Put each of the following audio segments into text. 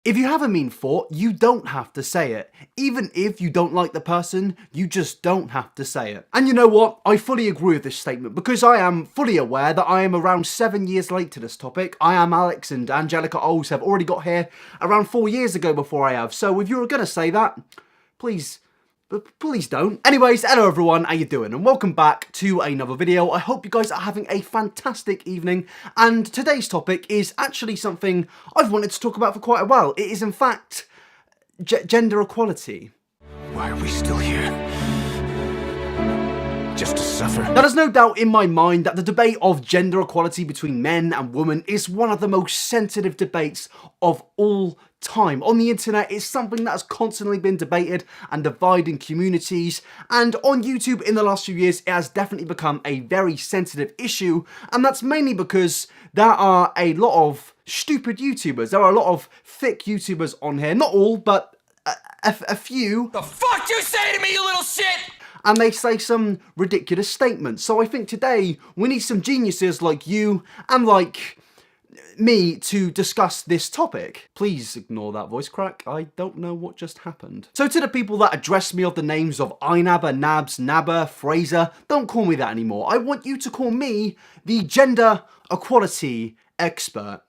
If you have a mean thought, you don't have to say it. Even if you don't like the person, you just don't have to say it. And you know what? I fully agree with this statement because I am fully aware that I am around 7 years late to this topic. I am Alex and Angelica Oles have already got here around 4 years ago before I have. So if you're going to say that, please don't. Anyways, hello everyone, how you doing? And welcome back to another video. I hope you guys are having a fantastic evening. And today's topic is actually something I've wanted to talk about for quite a while. It is in fact gender equality. Why are we still here? Just to suffer? Now, there's no doubt in my mind that the debate of gender equality between men and women is one of the most sensitive debates of all time. On the internet, it's something that has constantly been debated and dividing communities, and on YouTube in the last few years, it has definitely become a very sensitive issue, and that's mainly because there are a lot of stupid YouTubers. There are a lot of thick YouTubers on here. Not all, but a few. The fuck you say to me, you little shit? And they say some ridiculous statements. So I think today we need some geniuses like you and like me to discuss this topic. Please ignore that voice crack. I don't know what just happened. So to the people that address me of the names of iNabber, Nabs, Nabber, Fraser, don't call me that anymore. I want you to call me the gender equality expert.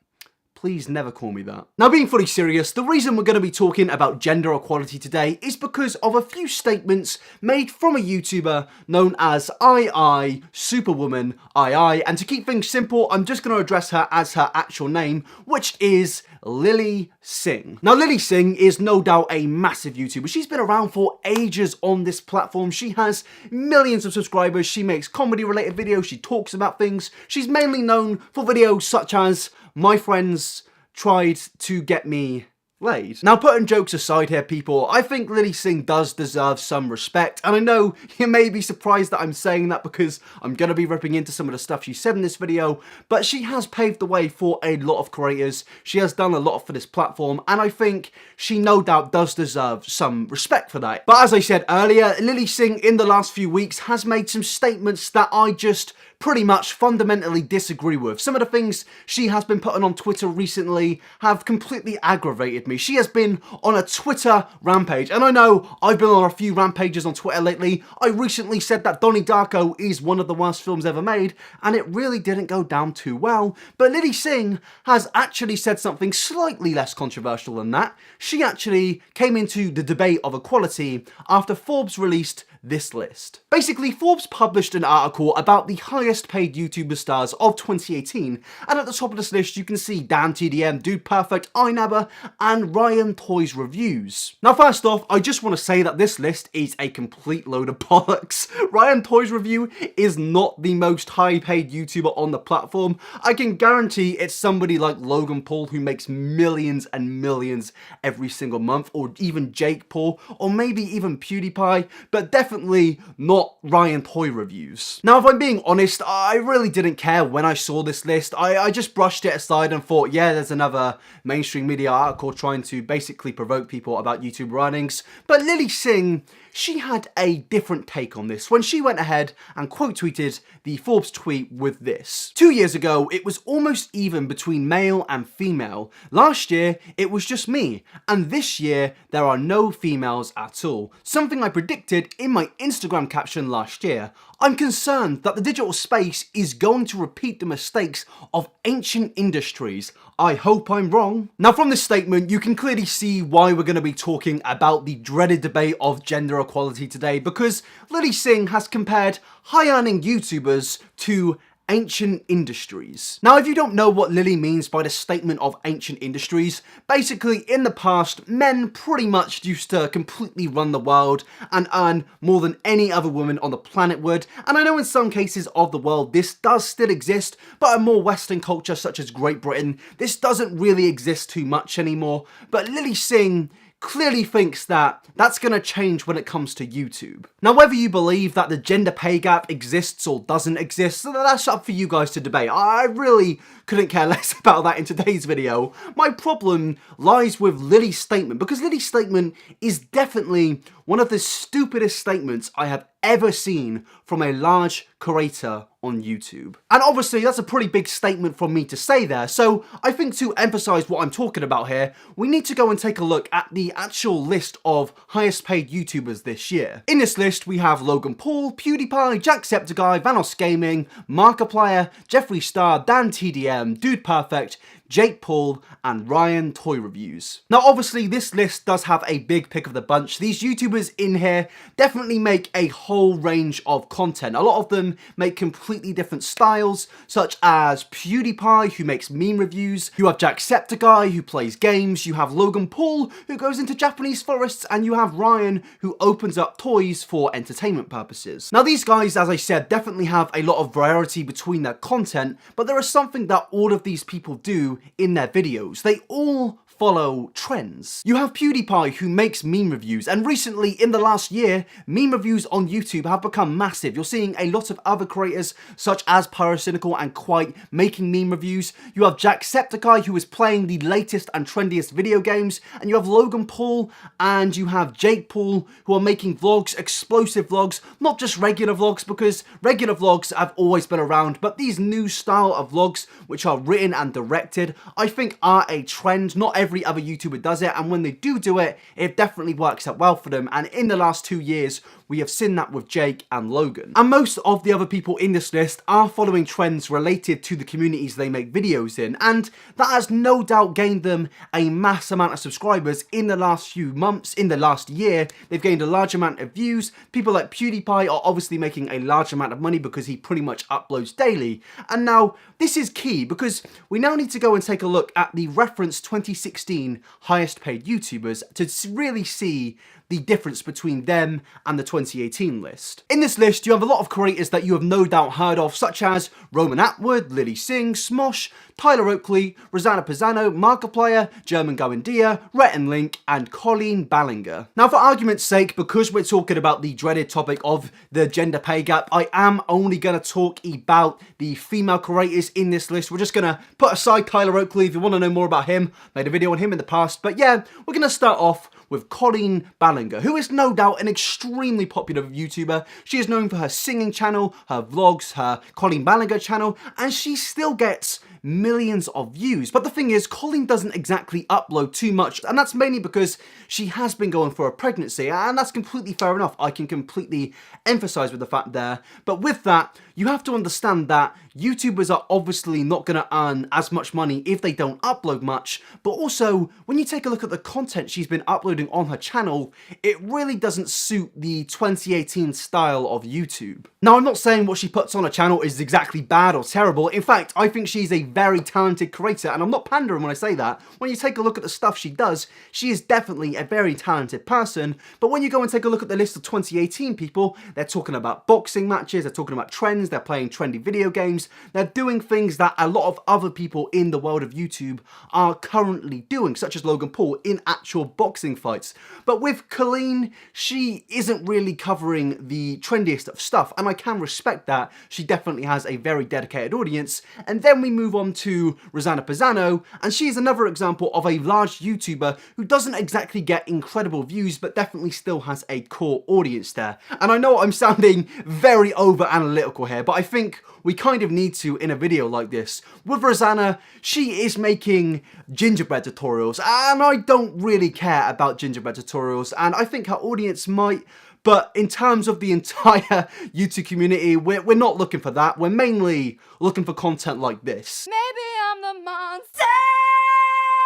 Please never call me that. Now, being fully serious, the reason we're going to be talking about gender equality today is because of a few statements made from a YouTuber known as IISuperwomanII, and to keep things simple, I'm just going to address her as her actual name, which is Lilly Singh. Now, Lilly Singh is no doubt a massive YouTuber. She's been around for ages on this platform. She has millions of subscribers. She makes comedy-related videos. She talks about things. She's mainly known for videos such as my friends tried to get me laid. Now, putting jokes aside here, people, I think Lilly Singh does deserve some respect, and I know you may be surprised that I'm saying that because I'm going to be ripping into some of the stuff she said in this video, but she has paved the way for a lot of creators. She has done a lot for this platform, and I think she no doubt does deserve some respect for that. But as I said earlier, Lilly Singh in the last few weeks has made some statements that I just pretty much fundamentally disagree with. Some of the things she has been putting on Twitter recently have completely aggravated me. She has been on a Twitter rampage, and I know I've been on a few rampages on Twitter lately. I recently said that Donnie Darko is one of the worst films ever made, and it really didn't go down too well. But Lilly Singh has actually said something slightly less controversial than that. She actually came into the debate of equality after Forbes released this list. Basically, Forbes published an article about the highest paid YouTuber stars of 2018, and at the top of this list you can see Dan TDM, Dude Perfect, iNabber, and Ryan Toys Reviews. Now, first off, I just want to say that this list is a complete load of bollocks. Ryan Toys Review is not the most high paid YouTuber on the platform. I can guarantee it's somebody like Logan Paul who makes millions and millions every single month, or even Jake Paul, or maybe even PewDiePie, but definitely not Ryan Toy Reviews. Now, if I'm being honest, I really didn't care when I saw this list. I just brushed it aside and thought, yeah, there's another mainstream media article trying to basically provoke people about YouTube earnings. But Lilly Singh, she had a different take on this when she went ahead and quote tweeted the Forbes tweet with this. 2 years ago, it was almost even between male and female. Last year, it was just me. And this year, there are no females at all. Something I predicted in my Instagram caption last year. I'm concerned that the digital space is going to repeat the mistakes of ancient industries. I hope I'm wrong. Now, from this statement, you can clearly see why we're going to be talking about the dreaded debate of gender equality today, because Lilly Singh has compared high-earning YouTubers to ancient industries. Now, if you don't know what Lilly means by the statement of ancient industries, basically in the past, men pretty much used to completely run the world and earn more than any other woman on the planet would. And I know in some cases of the world this does still exist, but in more Western culture such as Great Britain, this doesn't really exist too much anymore. But Lilly Singh clearly thinks that that's going to change when it comes to YouTube. Now, whether you believe that the gender pay gap exists or doesn't exist, that's up for you guys to debate. I really couldn't care less about that in today's video. My problem lies with Lilly's statement, because Lilly's statement is definitely one of the stupidest statements I have ever seen from a large creator on YouTube. And obviously that's a pretty big statement from me to say there, so I think to emphasize what I'm talking about here, we need to go and take a look at the actual list of highest paid YouTubers this year. In this list we have Logan Paul, PewDiePie, Jacksepticeye, Vanos Gaming, Markiplier, Jeffree Star, Dan TDM, Dude Perfect, Jake Paul, and Ryan Toy Reviews. Now obviously this list does have a big pick of the bunch. These YouTubers in here definitely make a whole range of content. A lot of them make completely different styles, such as PewDiePie, who makes meme reviews, you have Jacksepticeye, who plays games, you have Logan Paul, who goes into Japanese forests, and you have Ryan, who opens up toys for entertainment purposes. Now these guys, as I said, definitely have a lot of variety between their content, but there is something that all of these people do in their videos. They all follow trends. You have PewDiePie, who makes meme reviews, and recently in the last year, meme reviews on YouTube have become massive. You're seeing a lot of other creators such as Pyrocynical and Quite making meme reviews. You have Jacksepticeye, who is playing the latest and trendiest video games, and you have Logan Paul and you have Jake Paul, who are making vlogs, explosive vlogs, not just regular vlogs, because regular vlogs have always been around, but these new style of vlogs, which are written and directed, I think are a trend. Not every other YouTuber does it, and when they do it, it definitely works out well for them, and in the last 2 years, we have seen that with Jake and Logan. And most of the other people in this list are following trends related to the communities they make videos in, and that has no doubt gained them a mass amount of subscribers in the last few months. In the last year, they've gained a large amount of views. People like PewDiePie are obviously making a large amount of money because he pretty much uploads daily. And now, this is key because we now need to go and take a look at the reference 2016 highest paid YouTubers to really see the difference between them and the 2018 list. In this list, you have a lot of creators that you have no doubt heard of, such as Roman Atwood, Lilly Singh, Smosh, Tyler Oakley, Rosanna Pisano, Markiplier, German Goendia, Rhett and Link, and Colleen Ballinger. Now, for argument's sake, because we're talking about the dreaded topic of the gender pay gap, I am only going to talk about the female creators in this list. We're just going to put aside Tyler Oakley. If you want to know more about him, made a video on him in the past. But yeah, we're going to start off with Colleen Ballinger, who is no doubt an extremely popular YouTuber. She is known for her singing channel, her vlogs, her Colleen Ballinger channel, and she still gets millions of views. But the thing is, Colleen doesn't exactly upload too much, and that's mainly because she has been going for a pregnancy, and that's completely fair enough. I can completely emphasize with the fact there. But with that, you have to understand that YouTubers are obviously not going to earn as much money if they don't upload much, but also when you take a look at the content she's been uploading on her channel, it really doesn't suit the 2018 style of YouTube. Now, I'm not saying what she puts on her channel is exactly bad or terrible. In fact, I think she's a very talented creator, and I'm not pandering when I say that. When you take a look at the stuff she does, she is definitely a very talented person, but when you go and take a look at the list of 2018 people, they're talking about boxing matches, they're talking about trends, they're playing trendy video games, they're doing things that a lot of other people in the world of YouTube are currently doing, such as Logan Paul in actual boxing fights. But with Colleen, she isn't really covering the trendiest of stuff, and I can respect that. She definitely has a very dedicated audience. And then we move on to Rosanna Pisano, and she is another example of a large YouTuber who doesn't exactly get incredible views, but definitely still has a core audience there. And I know I'm sounding very over analytical here, but I think we kind of need to in a video like this. With Rosanna, she is making gingerbread tutorials, and I don't really care about gingerbread tutorials, and I think her audience might. But in terms of the entire YouTube community, we're not looking for that. We're mainly looking for content like this. Maybe I'm the monster.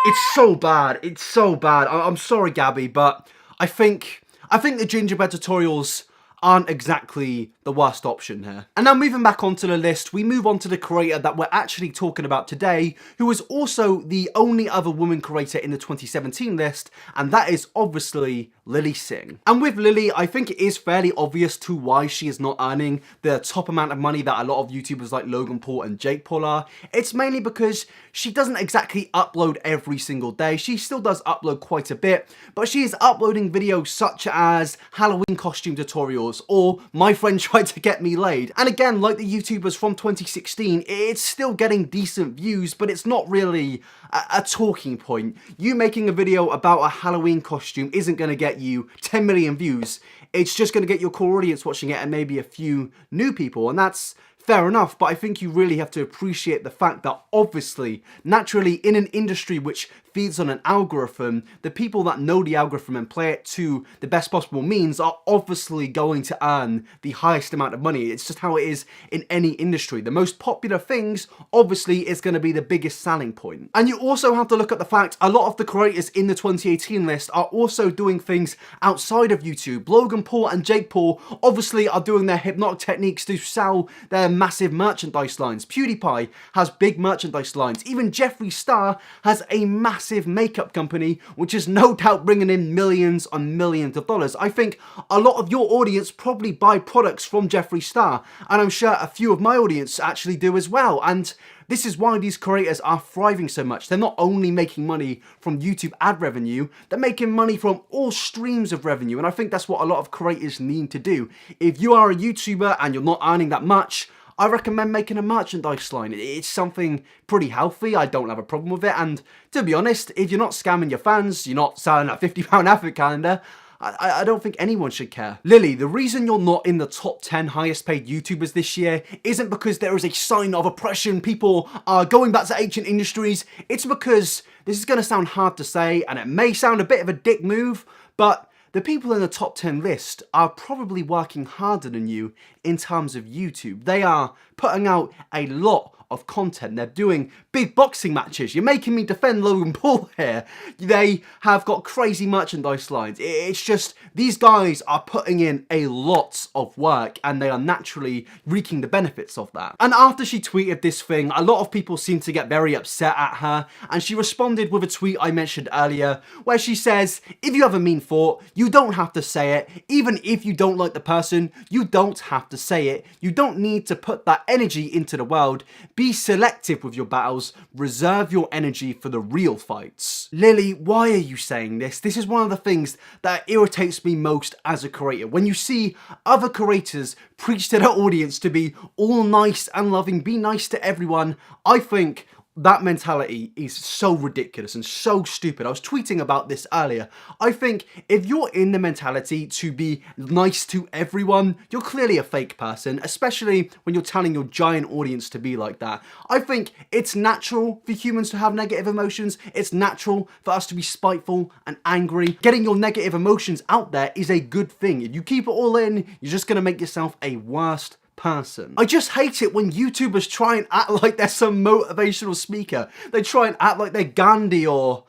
It's so bad. It's so bad. I'm sorry, Gabby, but I think the gingerbread tutorials aren't exactly the worst option here. And now moving back onto the list, we move on to the creator that we're actually talking about today, who is also the only other woman creator in the 2017 list, and that is obviously Lilly Singh. And with Lilly, I think it is fairly obvious to why she is not earning the top amount of money that a lot of YouTubers like Logan Paul and Jake Paul are. It's mainly because she doesn't exactly upload every single day. She still does upload quite a bit, but she is uploading videos such as Halloween costume tutorials, tutorials, or my friend tried to get me laid. And again, like the YouTubers from 2016, it's still getting decent views, but it's not really a talking point. You making a video about a Halloween costume isn't going to get you 10 million views. It's just going to get your core audience watching it and maybe a few new people, and that's fair enough, but I think you really have to appreciate the fact that obviously, naturally, in an industry which feeds on an algorithm, the people that know the algorithm and play it to the best possible means are obviously going to earn the highest amount of money. It's just how it is in any industry. The most popular things, obviously, is going to be the biggest selling point. And you also have to look at the fact a lot of the creators in the 2018 list are also doing things outside of YouTube. Logan Paul and Jake Paul obviously are doing their hypnotic techniques to sell their massive merchandise lines. PewDiePie has big merchandise lines. Even Jeffree Star has a massive makeup company, which is no doubt bringing in millions on millions of dollars. I think a lot of your audience probably buy products from Jeffree Star, and I'm sure a few of my audience actually do as well. And this is why these creators are thriving so much. They're not only making money from YouTube ad revenue, they're making money from all streams of revenue. And I think that's what a lot of creators need to do. If you are a YouTuber and you're not earning that much, I recommend making a merchandise line. It's something pretty healthy. I don't have a problem with it. And to be honest, if you're not scamming your fans, you're not selling a £50 advert calendar, I don't think anyone should care. Lily, the reason you're not in the top 10 highest paid YouTubers this year isn't because there is a sign of oppression, people are going back to ancient industries. It's because, this is going to sound hard to say, and it may sound a bit of a dick move, but the people in the top 10 list are probably working harder than you in terms of YouTube. They are putting out a lot of content. They're doing big boxing matches. You're making me defend Logan Paul here. They have got crazy merchandise lines. It's just, these guys are putting in a lot of work and they are naturally reaping the benefits of that. And after she tweeted this thing, a lot of people seemed to get very upset at her, and she responded with a tweet I mentioned earlier where she says, if you have a mean thought, you don't have to say it. Even if you don't like the person, you don't have to say it. You don't need to put that energy into the world. Be selective with your battles. Reserve your energy for the real fights. Lily, why are you saying this? This is one of the things that irritates me most as a creator. When you see other creators preach to their audience to be all nice and loving, be nice to everyone, I think that mentality is so ridiculous and so stupid. I was tweeting about this earlier. I think if you're in the mentality to be nice to everyone, you're clearly a fake person, especially when you're telling your giant audience to be like that. I think it's natural for humans to have negative emotions. It's natural for us to be spiteful and angry. Getting your negative emotions out there is a good thing. If you keep it all in, you're just going to make yourself a worse person. I just hate it when YouTubers try and act like they're some motivational speaker. They try and act like they're Gandhi, or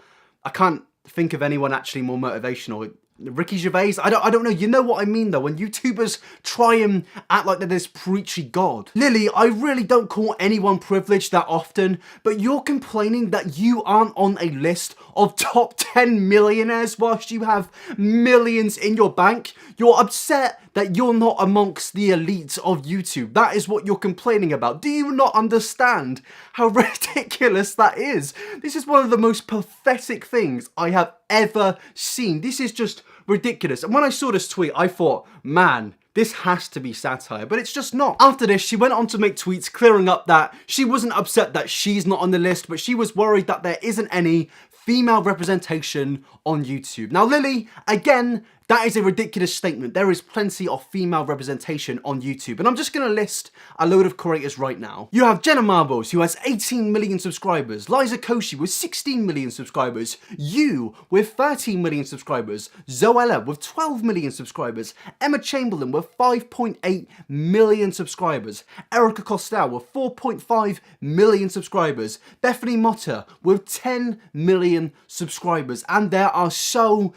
I can't think of anyone actually more motivational. Ricky Gervais? I don't know. You know what I mean though, when YouTubers try and act like they're this preachy god. Lily, I really don't call anyone privileged that often, but you're complaining that you aren't on a list of top 10 millionaires whilst you have millions in your bank. You're upset that you're not amongst the elites of YouTube. That is what you're complaining about. Do you not understand how ridiculous that is? This is one of the most pathetic things I have ever seen. This is just ridiculous. And when I saw this tweet, I thought, man, this has to be satire, but it's just not. After this, she went on to make tweets clearing up that she wasn't upset that she's not on the list, but she was worried that there isn't any female representation on YouTube. Now, Lily, again, that is a ridiculous statement. There is plenty of female representation on YouTube. And I'm just going to list a load of creators right now. You have Jenna Marbles, who has 18 million subscribers. Liza Koshy with 16 million subscribers. You with 13 million subscribers. Zoella with 12 million subscribers. Emma Chamberlain with 5.8 million subscribers. Erica Costello with 4.5 million subscribers. Bethany Motta with 10 million subscribers. And there are so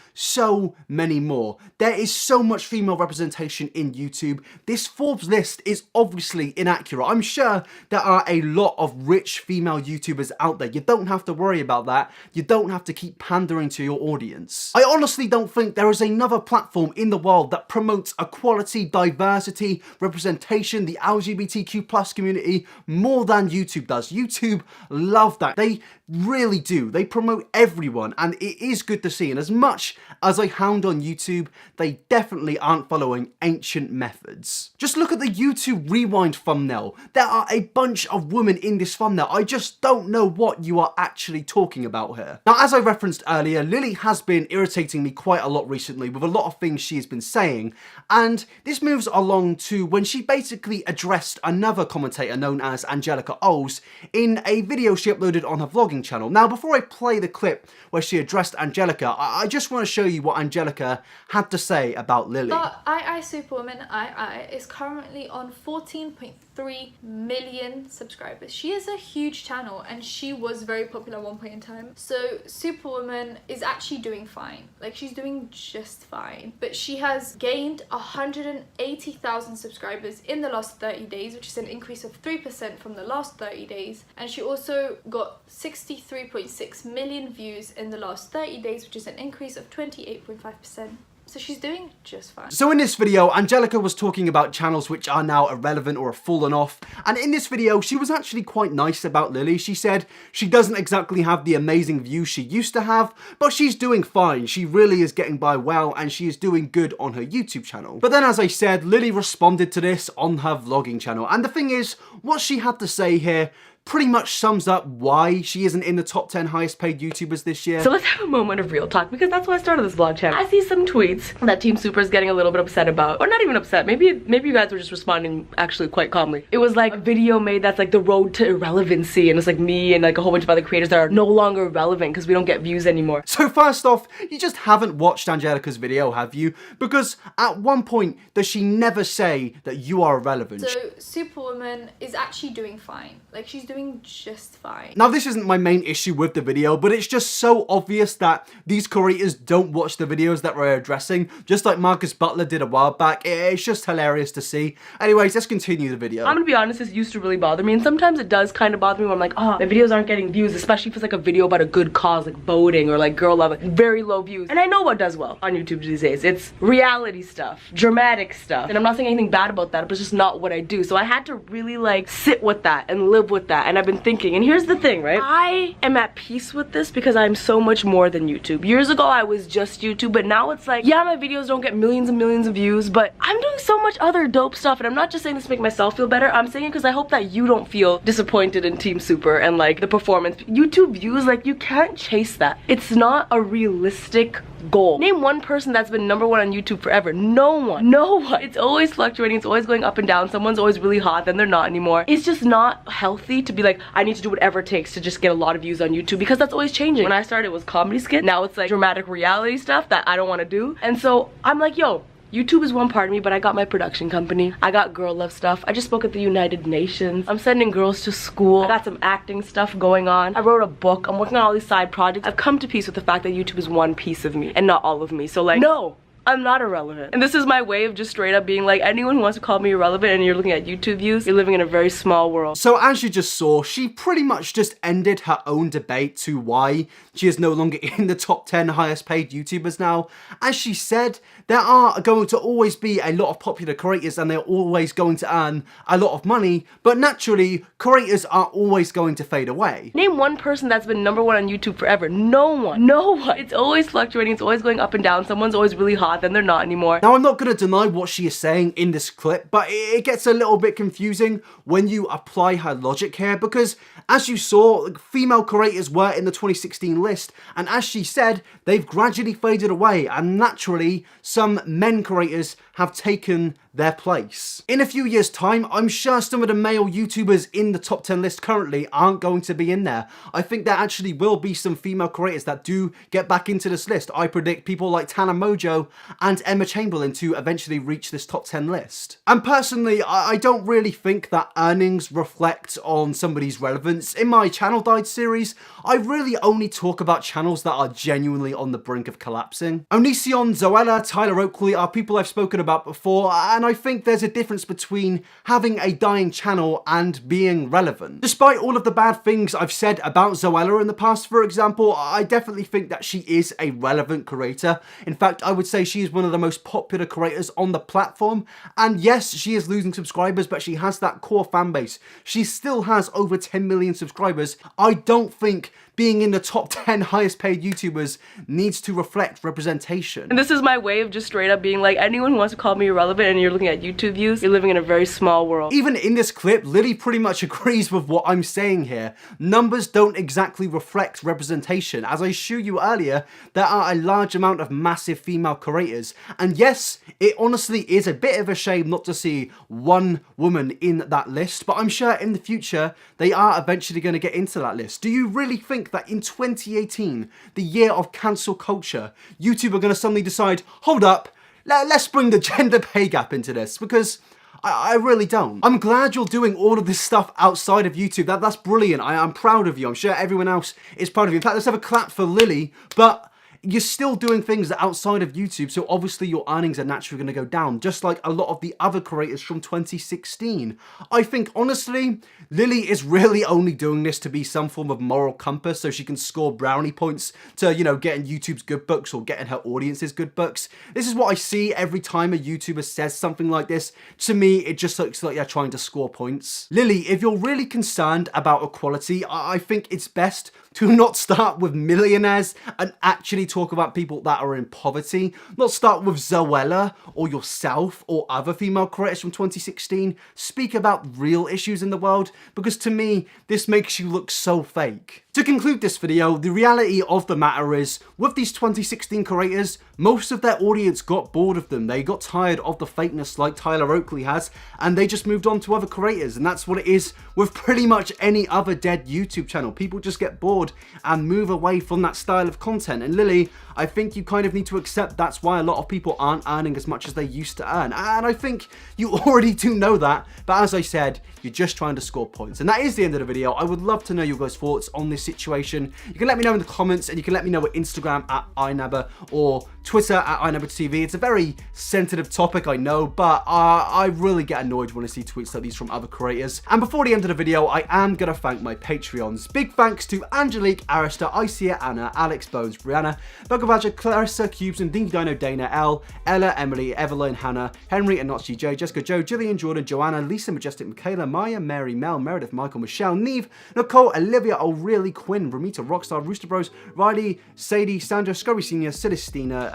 many more. There is so much female representation in YouTube. This Forbes list is obviously inaccurate. I'm sure there are a lot of rich female YouTubers out there. You don't have to worry about that. You don't have to keep pandering to your audience. I honestly don't think there is another platform in the world that promotes equality, diversity, representation, the LGBTQ+ community more than YouTube does. YouTube love that. They really do. They promote everyone, and it is good to see. And as much as I hound on YouTube YouTube, they definitely aren't following ancient methods. Just look at the YouTube Rewind thumbnail. There are a bunch of women in this thumbnail. I just don't know what you are actually talking about here. Now, as I referenced earlier, Lilly has been irritating me quite a lot recently with a lot of things she has been saying, and this moves along to when she basically addressed another commentator known as Angelica Oles in a video she uploaded on her vlogging channel. Now, before I play the clip where she addressed Angelica, I just want to show you what Angelica had to say about Lilly. But IISuperwomanII is currently on 14.3 million subscribers. She is a huge channel and she was very popular at one point in time. So Superwoman is actually doing fine. Like, she's doing just fine. But she has gained 180,000 subscribers in the last 30 days, which is an increase of 3% from the last 30 days. And she also got 63.6 million views in the last 30 days, which is an increase of 28.5%. So she's doing just fine. So in this video, Angelica was talking about channels which are now irrelevant or have fallen off. And in this video, she was actually quite nice about Lilly. She said she doesn't exactly have the amazing views she used to have, but she's doing fine. She really is getting by well and she is doing good on her YouTube channel. But then, as I said, Lilly responded to this on her vlogging channel. And the thing is, what she had to say here pretty much sums up why she isn't in the top 10 highest paid YouTubers this year. So let's have a moment of real talk, because that's why I started this vlog channel. I see some tweets that Team Super is getting a little bit upset about, or not even upset, maybe you guys were just responding actually quite calmly. It was like a video made that's like the road to irrelevancy, and it's like me and like a whole bunch of other creators that are no longer relevant because we don't get views anymore. So first off, you just haven't watched Angelica's video, have you? Because at one point does she never say that you are irrelevant. So Superwoman is actually doing fine. Like, she's doing just fine. Now, this isn't my main issue with the video, but it's just so obvious that these creators don't watch the videos that we're addressing, just like Marcus Butler did a while back. It's just hilarious to see. Anyways, let's continue the video. I'm gonna be honest, this used to really bother me, and sometimes it does kind of bother me when I'm like, oh, my videos aren't getting views, especially if it's like a video about a good cause, like voting or like girl love, like very low views. And I know what does well on YouTube these days. It's reality stuff, dramatic stuff, and I'm not saying anything bad about that, but it's just not what I do. So I had to really like sit with that and live with that. And I've been thinking, and here's the thing, right? I am at peace with this because I'm so much more than YouTube. Years ago, I was just YouTube, but now it's like, yeah, my videos don't get millions and millions of views, but I'm doing so much other dope stuff. And I'm not just saying this to make myself feel better. I'm saying it because I hope that you don't feel disappointed in Team Super and like the performance. YouTube views, like, you can't chase that. It's not a realistic goal. Name one person that's been #1 on YouTube forever. No one. No one. It's always fluctuating. It's always going up and down. Someone's always really hot, then they're not anymore. It's just not healthy to be like, I need to do whatever it takes to just get a lot of views on YouTube, because that's always changing. When I started, it was comedy skit. Now it's like dramatic reality stuff that I don't want to do. And so I'm like, yo, YouTube is one part of me, but I got my production company. I got girl love stuff. I just spoke at the United Nations. I'm sending girls to school. I got some acting stuff going on. I wrote a book. I'm working on all these side projects. I've come to peace with the fact that YouTube is one piece of me and not all of me. So like, no, I'm not irrelevant. And this is my way of just straight up being like, anyone who wants to call me irrelevant and you're looking at YouTube views, you're living in a very small world. So as you just saw, she pretty much just ended her own debate to why she is no longer in the top 10 highest paid YouTubers now. As she said, there are going to always be a lot of popular creators and they're always going to earn a lot of money, but naturally, creators are always going to fade away. Name one person that's been #1 on YouTube forever. No one. No one. It's always fluctuating. It's always going up and down. Someone's always really hot, then they're not anymore. Now, I'm not going to deny what she is saying in this clip, but it gets a little bit confusing when you apply her logic here, because as you saw, female creators were in the 2016 list, and as she said, they've gradually faded away, and naturally, some men creators have taken their place. In a few years' time, I'm sure some of the male YouTubers in the top 10 list currently aren't going to be in there. I think there actually will be some female creators that do get back into this list. I predict people like Tana Mojo and Emma Chamberlain to eventually reach this top 10 list. And personally, I don't really think that earnings reflect on somebody's relevance. In my Channel Died series, I really only talk about channels that are genuinely on the brink of collapsing. Onision, Zoella, Tyler Oakley are people I've spoken about before, and I think there's a difference between having a dying channel and being relevant. Despite all of the bad things I've said about Zoella in the past, for example, I definitely think that she is a relevant creator. In fact, I would say she is one of the most popular creators on the platform, and yes, she is losing subscribers, but she has that core fan base. She still has over 10 million subscribers. I don't think being in the top 10 highest paid YouTubers needs to reflect representation. And this is my way of just straight up being like, anyone who wants to call me irrelevant and you're looking at YouTube views, you're living in a very small world. Even in this clip, Lilly pretty much agrees with what I'm saying here. Numbers don't exactly reflect representation. As I showed you earlier, there are a large amount of massive female creators. And yes, it honestly is a bit of a shame not to see one woman in that list, but I'm sure in the future, they are eventually going to get into that list. Do you really think that in 2018, the year of cancel culture, YouTube are going to suddenly decide, hold up, let's bring the gender pay gap into this? Because I really don't. I'm glad you're doing all of this stuff outside of YouTube. That's brilliant. I'm proud of you. I'm sure everyone else is proud of you. In fact, let's have a clap for Lilly, but you're still doing things outside of YouTube, so obviously your earnings are naturally going to go down, just like a lot of the other creators from 2016. I think, honestly, Lilly is really only doing this to be some form of moral compass so she can score brownie points to, you know, getting YouTube's good books or getting her audience's good books. This is what I see every time a YouTuber says something like this. To me, it just looks like they're trying to score points. Lilly, if you're really concerned about equality, I think it's best to not start with millionaires and actually talk about people that are in poverty. Not start with Zoella or yourself or other female creators from 2016. Speak about real issues in the world, because to me, this makes you look so fake. To conclude this video, the reality of the matter is, with these 2016 creators, most of their audience got bored of them. They got tired of the fakeness like Tyler Oakley has, and they just moved on to other creators. And that's what it is with pretty much any other dead YouTube channel. People just get bored and move away from that style of content. And Lilly, I think you kind of need to accept that's why a lot of people aren't earning as much as they used to earn. And I think you already do know that, but as I said, you're just trying to score points. And that is the end of the video. I would love to know your guys' thoughts on this situation. You can let me know in the comments, and you can let me know at Instagram at iNabber or Twitter at iNabberTV. It's a very sensitive topic, I know, but I really get annoyed when I see tweets like these from other creators. And before the end of the video, I am going to thank my Patreons. Big thanks to Angelique, Arista, Isia, Anna, Alex, Bones, Brianna, Bugavaja, Clarissa, Cubes, and Dinky Dino, Dana, Elle, Ella, Emily, Evelyn, Hannah, Henry, Anochi, J, Jessica, Joe, Jillian, Jordan, Joanna, Lisa, Majestic, Michaela, Maya, Mary, Mel, Meredith, Michael, Michelle, Neve, Nicole, Olivia, O'Reilly, Quinn, Ramita, Rockstar, Rooster Bros, Riley, Sadie, Sandra, Scurry Senior, Celestina,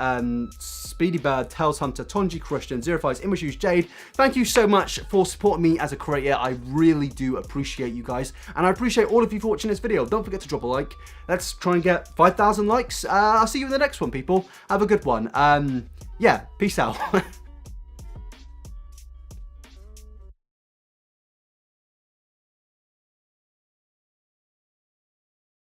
Speedy Bird, Tails Hunter, Tonji, Christian, Zero Fives, Imashu's Jade. Thank you so much for supporting me as a creator. I really do appreciate you guys, and I appreciate all of you for watching this video. Don't forget to drop a like. Let's try and get 5,000 likes. I'll see you in the next one, people. Have a good one. Yeah, peace out.